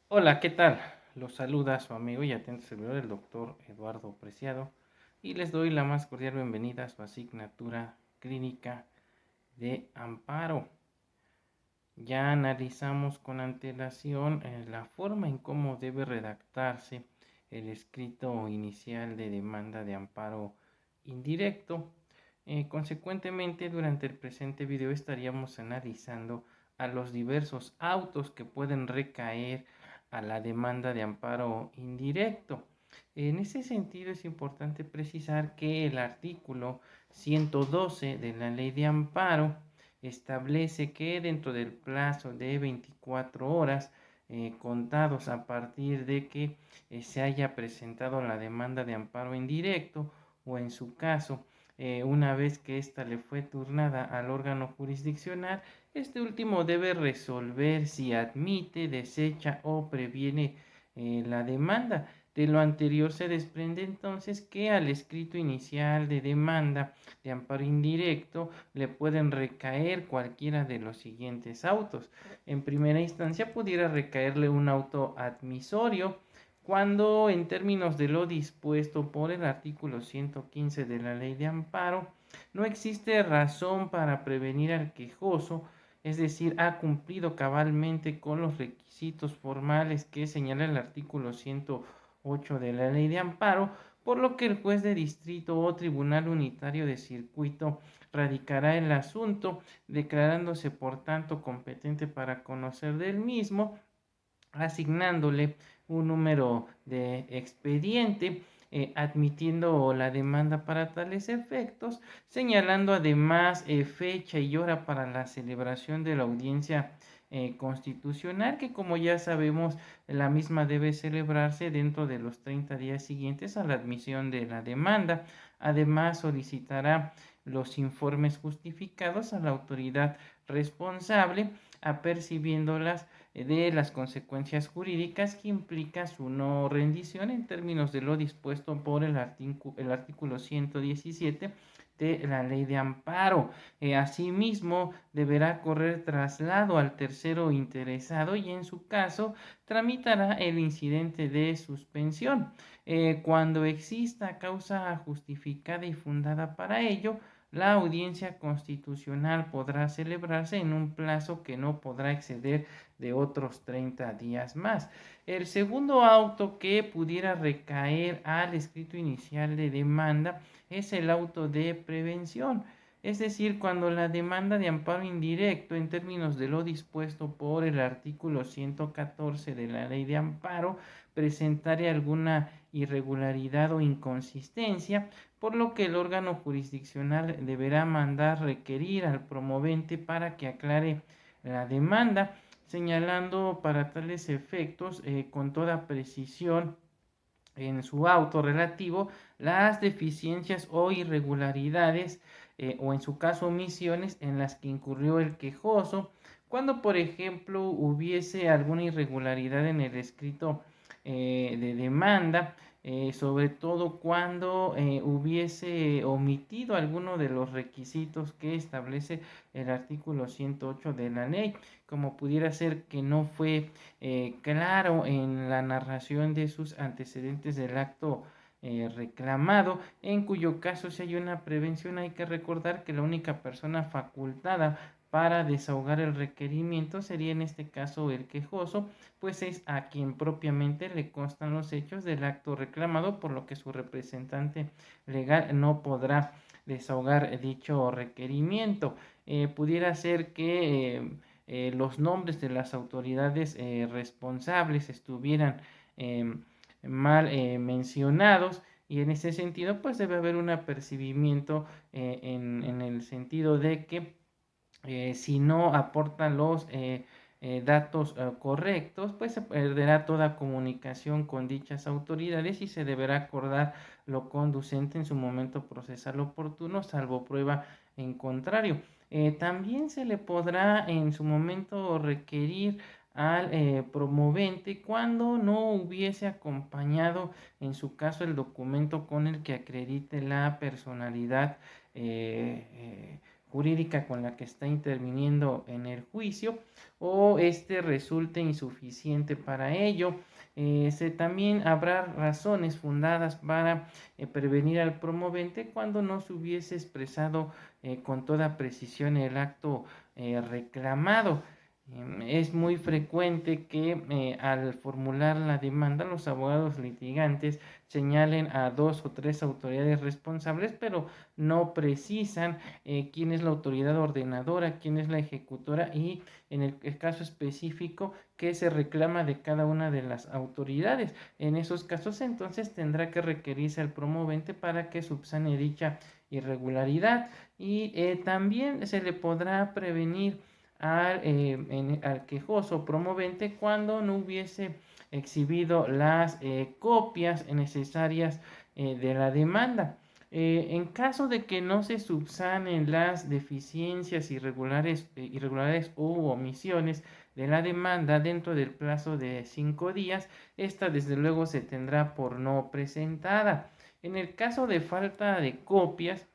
Hola, ¿qué tal? Los saluda su amigo y atento servidor, el doctor Eduardo Preciado, y les doy la más cordial bienvenida a su asignatura clínica de amparo. Ya analizamos con antelación la forma en cómo debe redactarse el escrito inicial de demanda de amparo indirecto. Consecuentemente, durante el presente video estaríamos analizando a los diversos autos que pueden recaer a la demanda de amparo indirecto. En ese sentido, es importante precisar que el artículo 112 de la Ley de Amparo establece que dentro del plazo de 24 horas contados a partir de que se haya presentado la demanda de amparo indirecto, o en su caso una vez que ésta le fue turnada al órgano jurisdiccional, este último debe resolver si admite, desecha o previene la demanda. De lo anterior se desprende entonces que al escrito inicial de demanda de amparo indirecto le pueden recaer cualquiera de los siguientes autos. En primera instancia pudiera recaerle un auto admisorio cuando, en términos de lo dispuesto por el artículo 115 de la Ley de Amparo, no existe razón para prevenir al quejoso, es decir, ha cumplido cabalmente con los requisitos formales que señala el artículo 108 de la Ley de Amparo, por lo que el juez de distrito o tribunal unitario de circuito radicará el asunto, declarándose por tanto competente para conocer del mismo, asignándole un número de expediente, admitiendo la demanda para tales efectos, señalando además fecha y hora para la celebración de la audiencia constitucional, que como ya sabemos, la misma debe celebrarse dentro de los 30 días siguientes a la admisión de la demanda. Además, solicitará los informes justificados a la autoridad responsable, apercibiéndolas de las consecuencias jurídicas que implica su no rendición en términos de lo dispuesto por el artículo 117 de la Ley de Amparo. Asimismo, deberá correr traslado al tercero interesado y, en su caso, tramitará el incidente de suspensión. Cuando exista causa justificada y fundada para ello, la audiencia constitucional podrá celebrarse en un plazo que no podrá exceder de otros 30 días más. El segundo auto que pudiera recaer al escrito inicial de demanda es el auto de prevención. Es decir, cuando la demanda de amparo indirecto, en términos de lo dispuesto por el artículo 114 de la Ley de Amparo, presentare alguna irregularidad o inconsistencia, por lo que el órgano jurisdiccional deberá mandar requerir al promovente para que aclare la demanda, señalando para tales efectos con toda precisión en su auto relativo las deficiencias o irregularidades, o en su caso omisiones en las que incurrió el quejoso, cuando por ejemplo hubiese alguna irregularidad en el escrito de demanda, sobre todo cuando hubiese omitido alguno de los requisitos que establece el artículo 108 de la ley, como pudiera ser que no fue claro en la narración de sus antecedentes del acto reclamado, en cuyo caso, si hay una prevención, hay que recordar que la única persona facultada para desahogar el requerimiento sería en este caso el quejoso, pues es a quien propiamente le constan los hechos del acto reclamado, por lo que su representante legal no podrá desahogar dicho requerimiento. Pudiera ser que los nombres de las autoridades responsables estuvieran eh, mal mencionados, y en ese sentido pues debe haber un apercibimiento en el sentido de que si no aportan los datos correctos, pues se perderá toda comunicación con dichas autoridades y se deberá acordar lo conducente en su momento procesal oportuno, salvo prueba en contrario. También se le podrá en su momento requerir al promovente cuando no hubiese acompañado en su caso el documento con el que acredite la personalidad jurídica con la que está interviniendo en el juicio o este resulte insuficiente para ello. También habrá razones fundadas para prevenir al promovente cuando no se hubiese expresado con toda precisión el acto reclamado. Es muy frecuente que al formular la demanda los abogados litigantes señalen a 2 o 3 autoridades responsables, pero no precisan quién es la autoridad ordenadora, quién es la ejecutora y en el caso específico qué se reclama de cada una de las autoridades. En esos casos entonces tendrá que requerirse al promovente para que subsane dicha irregularidad y también se le podrá prevenir al quejoso promovente cuando no hubiese exhibido las copias necesarias de la demanda. En caso de que no se subsanen las deficiencias irregulares u omisiones de la demanda dentro del plazo de 5 días, esta desde luego se tendrá por no presentada. En el caso de falta de copias,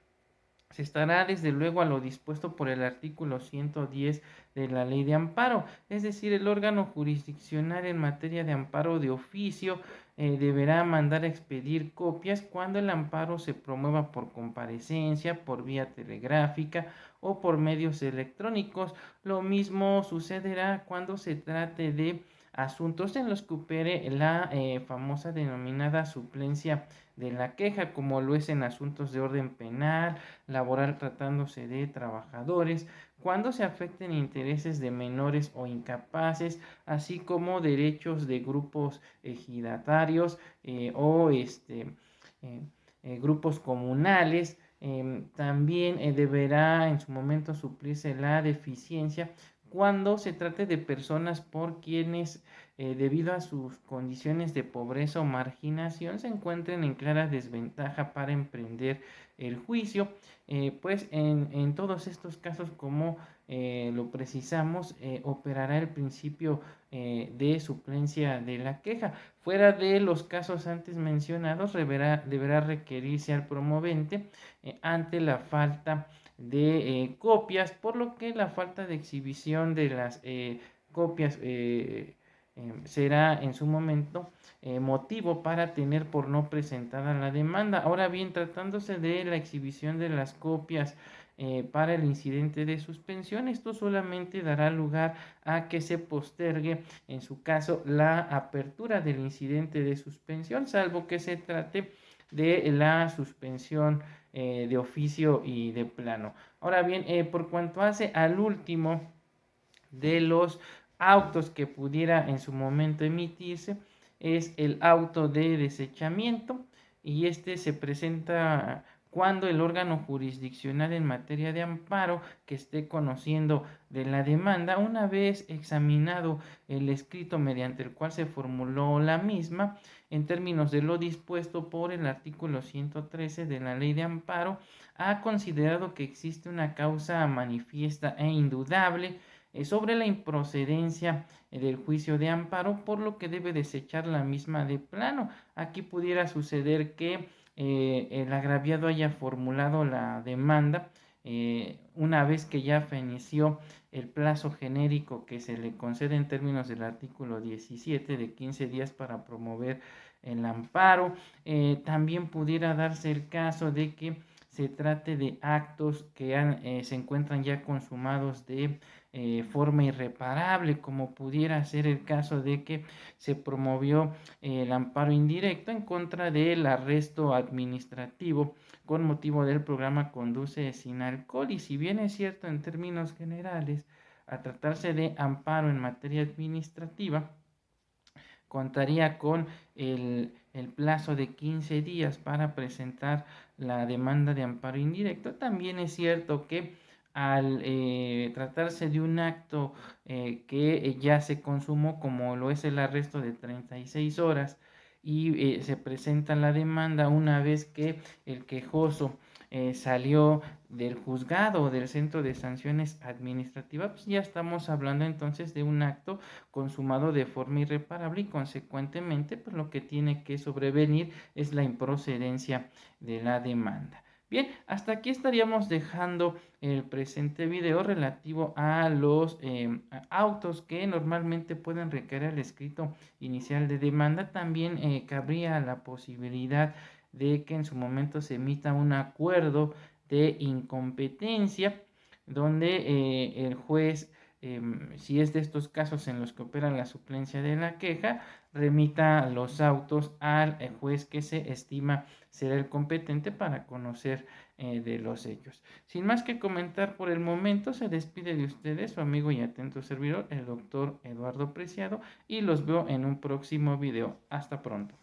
se estará desde luego a lo dispuesto por el artículo 110 de la Ley de Amparo, es decir, el órgano jurisdiccional en materia de amparo de oficio deberá mandar a expedir copias cuando el amparo se promueva por comparecencia, por vía telegráfica o por medios electrónicos. Lo mismo sucederá cuando se trate de asuntos en los que opere la famosa denominada suplencia de la queja, como lo es en asuntos de orden penal, laboral tratándose de trabajadores, cuando se afecten intereses de menores o incapaces, así como derechos de grupos ejidatarios o grupos comunales. También deberá en su momento suplirse la deficiencia cuando se trate de personas por quienes debido a sus condiciones de pobreza o marginación se encuentren en clara desventaja para emprender el juicio. Pues en todos estos casos, como lo precisamos, operará el principio de suplencia de la queja. Fuera de los casos antes mencionados, deberá requerirse al promovente ante la falta de copias, por lo que la falta de exhibición de las copias será en su momento motivo para tener por no presentada la demanda. Ahora bien, tratándose de la exhibición de las copias para el incidente de suspensión, esto solamente dará lugar a que se postergue, en su caso, la apertura del incidente de suspensión, salvo que se trate de la suspensión de oficio y de plano. Ahora bien, por cuanto hace al último de los autos que pudiera en su momento emitirse, es el auto de desechamiento y este se presenta cuando el órgano jurisdiccional en materia de amparo que esté conociendo de la demanda, una vez examinado el escrito mediante el cual se formuló la misma, en términos de lo dispuesto por el artículo 113 de la Ley de Amparo, ha considerado que existe una causa manifiesta e indudable sobre la improcedencia del juicio de amparo, por lo que debe desechar la misma de plano. Aquí pudiera suceder que el agraviado haya formulado la demanda una vez que ya feneció el plazo genérico que se le concede en términos del artículo 17 de 15 días para promover el amparo. También pudiera darse el caso de que se trate de actos que se encuentran ya consumados de forma irreparable, como pudiera ser el caso de que se promovió el amparo indirecto en contra del arresto administrativo con motivo del programa Conduce sin Alcohol. Y si bien es cierto en términos generales, a tratarse de amparo en materia administrativa, contaría con el plazo de 15 días para presentar la demanda de amparo indirecto. También es cierto que al tratarse de un acto que ya se consumó, como lo es el arresto de 36 horas, y se presenta la demanda una vez que el quejoso salió del juzgado o del centro de sanciones administrativas, pues ya estamos hablando entonces de un acto consumado de forma irreparable y consecuentemente pues lo que tiene que sobrevenir es la improcedencia de la demanda. Bien, hasta aquí estaríamos dejando el presente video relativo a los autos que normalmente pueden requerir el escrito inicial de demanda. También cabría la posibilidad de que en su momento se emita un acuerdo de incompetencia donde el juez, si es de estos casos en los que opera la suplencia de la queja, remita los autos al juez que se estima será el competente para conocer de los hechos. Sin más que comentar por el momento, se despide de ustedes su amigo y atento servidor, el doctor Eduardo Preciado, y los veo en un próximo video. Hasta pronto.